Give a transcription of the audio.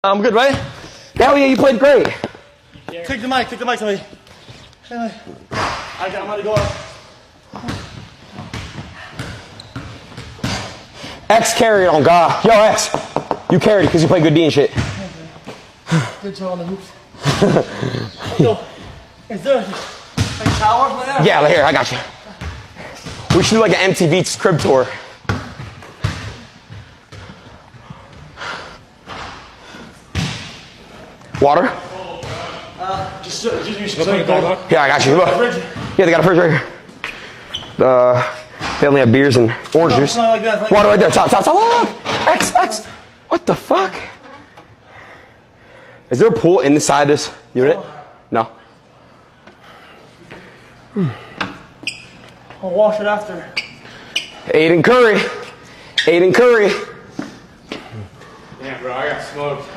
I'm good, right? Hell yeah, you played great. Take the mic, somebody. I'm gonna go up. X carried on God. Yo, X, you carried because you played good D and shit. Good job on the hoops. Yo, is there a shower for that? Yeah, here, I got you. We should do like an MTV crib tour. Water? Just use some cold. Yeah, I got you. Look. Yeah, they got a fridge right here. They only have beers and orange juice. Like that, Water right there. Top. Look. X. What the fuck? Is there a pool inside this unit? No. I'll wash it after. Aiden Curry. Damn, bro, I got smoked.